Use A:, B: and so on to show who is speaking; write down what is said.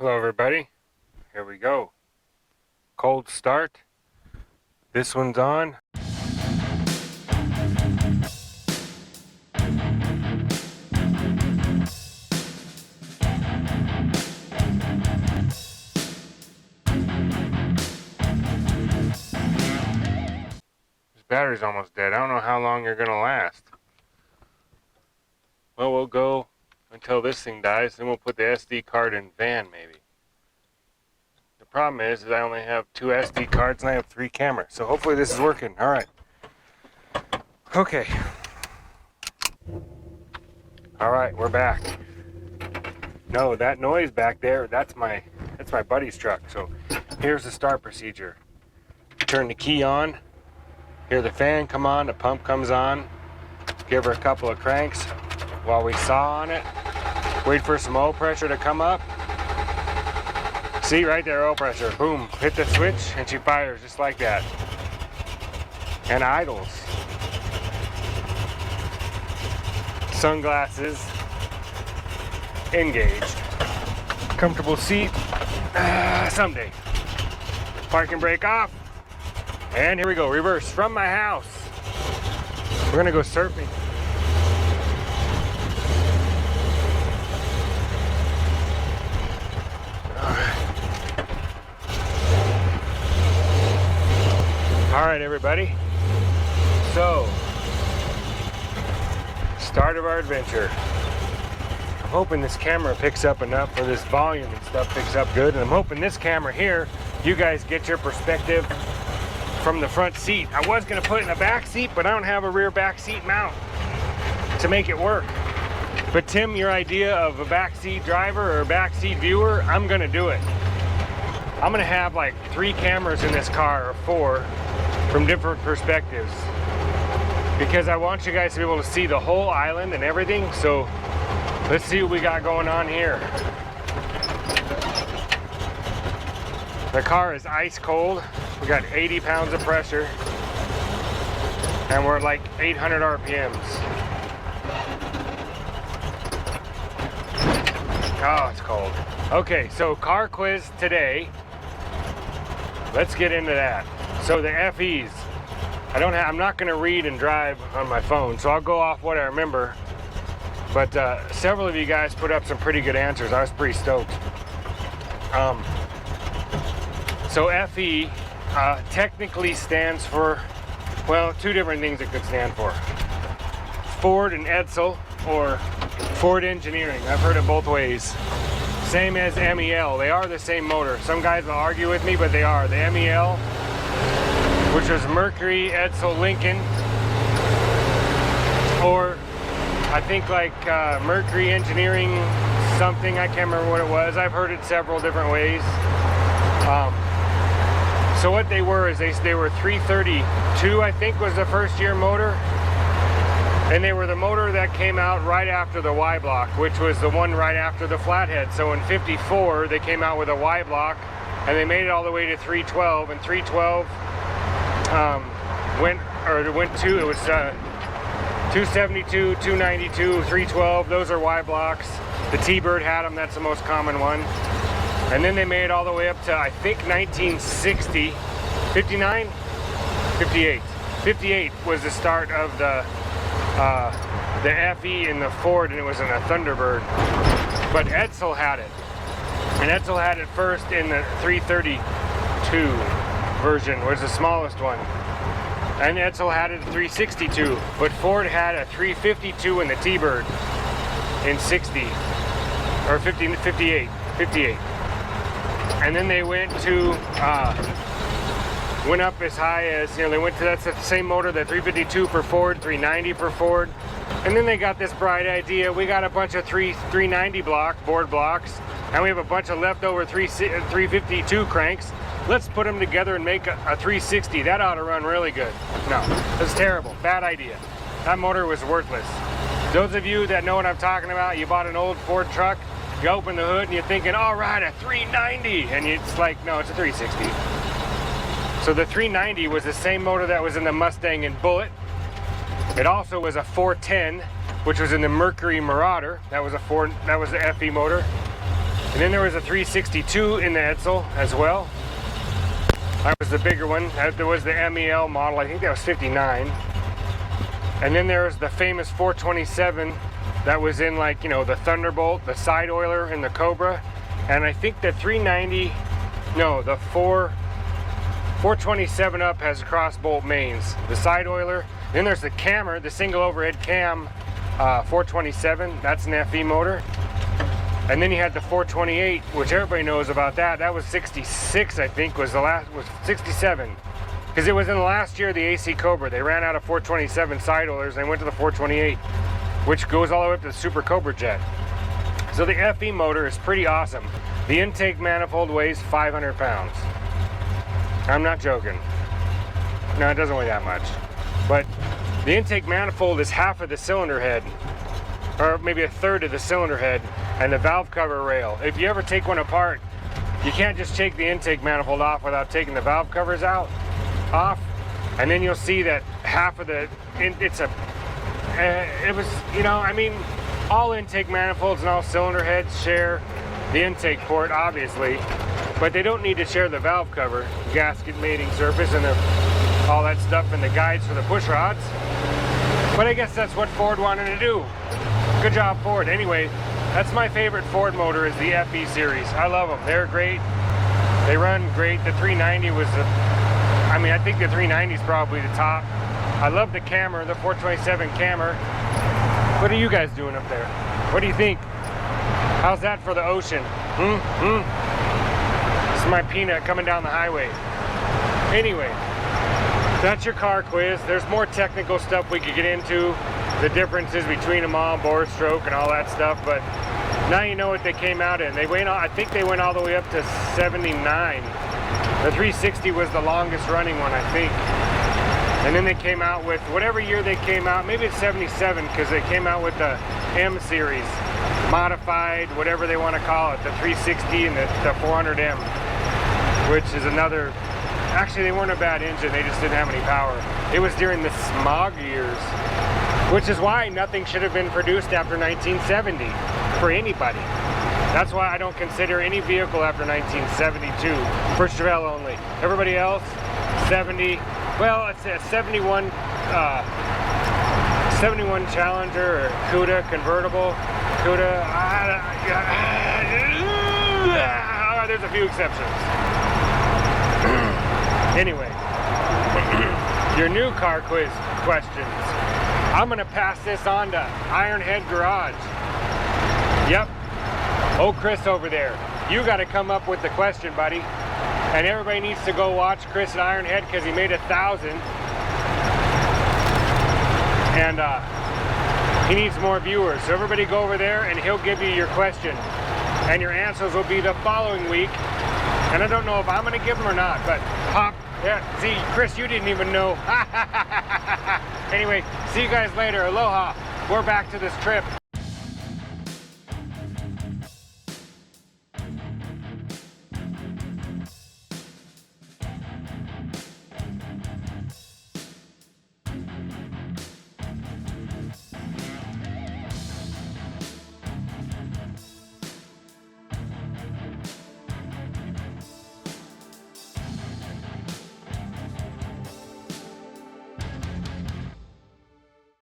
A: Hello everybody, here we go. Cold start. This one's on. This battery's almost dead. I don't know how long you're gonna last. Well, we'll go until this thing dies, then we'll put the SD card in van maybe. The problem is I only have 2 SD cards and I have 3 cameras, so hopefully this is working. All right. Okay. All right, we're back. No, that noise back there, that's my buddy's truck. So here's the start procedure. Turn the key on, hear the fan come on, the pump comes on, give her a couple of cranks while we saw on it, wait for some oil pressure to come up. See right there, oil pressure, boom, hit the switch and she fires just like that. And idles. Sunglasses engaged. Comfortable seat, someday. Parking brake off. And here we go, reverse from my house. We're gonna go surfing. All right, everybody. So, start of our adventure. I'm hoping this camera picks up enough, or this volume and stuff picks up good, and I'm hoping this camera here, you guys get your perspective from the front seat. I was gonna put it in the back seat, but I don't have a rear back seat mount to make it work. But Tim, your idea of a back seat driver or a back seat viewer, I'm gonna do it. I'm gonna have like 3 cameras in this car, or 4, from different perspectives, because I want you guys to be able to see the whole island and everything. So let's see what we got going on here. The car is ice cold. We got 80 pounds of pressure and we're at like 800 RPMs. Oh, it's cold. Okay, so car quiz today. Let's get into that. So the FEs, I'm not gonna read and drive on my phone, so I'll go off what I remember. But several of you guys put up some pretty good answers. I was pretty stoked. So FE technically stands for, well, 2 different things it could stand for. Ford and Edsel, or Ford Engineering. I've heard it both ways. Same as MEL, they are the same motor. Some guys will argue with me, but they are. The MEL, which was Mercury, Edsel, Lincoln, or I think like Mercury Engineering something, I can't remember what it was. I've heard it several different ways. So what they were is they were 332, I think was the first year motor. And they were the motor that came out right after the Y block, which was the one right after the flathead. So in 54, they came out with a Y block and they made it all the way to 312, and 312 it was 272, 292, 312, those are Y blocks. The T-Bird had them, that's the most common one. And then they made it all the way up to, I think, 1960, 59, 58. 58 was the start of the FE in the Ford, and it was in a Thunderbird. But Edsel had it. And Edsel had it first in the 332 version, was the smallest one. And Edsel had it at 362, but Ford had a 352 in the T-Bird in 60, or 58. And then they went up as high as, they went to, that's the same motor, the 352 for Ford, 390 for Ford. And then they got this bright idea, we got a bunch of 390 board blocks, and we have a bunch of leftover 352 cranks. Let's put them together and make a 360. That ought to run really good. No, that's terrible, bad idea. That motor was worthless. Those of you that know what I'm talking about, you bought an old Ford truck, you open the hood and you're thinking, all right, a 390, and it's like, no, it's a 360. So the 390 was the same motor that was in the Mustang and Bullitt. It also was a 410, which was in the Mercury Marauder. That was the FE motor. And then there was a 362 in the Edsel as well. That was the bigger one. There was the MEL model, I think that was 59. And then there was the famous 427 that was in, like, you know, the Thunderbolt, the side oiler, and the Cobra. And I think the 390, no, the 427 up has cross bolt mains. The side oiler. Then there's the cammer, the single overhead cam 427. That's an FE motor. And then you had the 428, which everybody knows about that. That was 66, I think, was 67. Because it was in the last year of the AC Cobra. They ran out of 427 side oilers and they went to the 428, which goes all the way up to the Super Cobra jet. So the FE motor is pretty awesome. The intake manifold weighs 500 pounds. I'm not joking. No, it doesn't weigh that much. But the intake manifold is half of the cylinder head, or maybe a third of the cylinder head, and the valve cover rail. If you ever take one apart, you can't just take the intake manifold off without taking the valve covers off, and then you'll see that half of the, it was, you know, I mean, all intake manifolds and all cylinder heads share the intake port, obviously, but they don't need to share the valve cover, gasket mating surface, and all that stuff, and the guides for the push rods. But I guess that's what Ford wanted to do. Good job, Ford. Anyway, that's my favorite Ford motor, is the FE series. I love them. They're great. They run great. The 390 was, I mean, I think the 390 is probably the top. I love the camera, the 427 camera. What are you guys doing up there? What do you think? How's that for the ocean? This is my peanut coming down the highway. Anyway, that's your car quiz. There's more technical stuff we could get into, the differences between them all, bore stroke and all that stuff, but now you know what they came out in. They went, I think they went all the way up to 79. The 360 was the longest running one, I think. And then they came out with, whatever year they came out, maybe it's 77, because they came out with the M series, modified, whatever they want to call it, the 360 and the 400M, which is another, actually they weren't a bad engine, they just didn't have any power. It was during the smog years, which is why nothing should have been produced after 1970 for anybody. That's why I don't consider any vehicle after 1972 for Chevelle only. Everybody else, 70, well, it's a 71 Challenger or Cuda convertible. Cuda, there's a few exceptions. Anyway, your new car quiz questions. I'm gonna pass this on to Ironhead Garage. Yep. Oh, Chris over there. You gotta come up with the question, buddy. And everybody needs to go watch Chris at Ironhead because he made 1,000. And he needs more viewers. So everybody go over there and he'll give you your question. And your answers will be the following week. And I don't know if I'm gonna give them or not, but pop. Yeah, see, Chris, you didn't even know. Anyway, see you guys later. Aloha. We're back to this trip.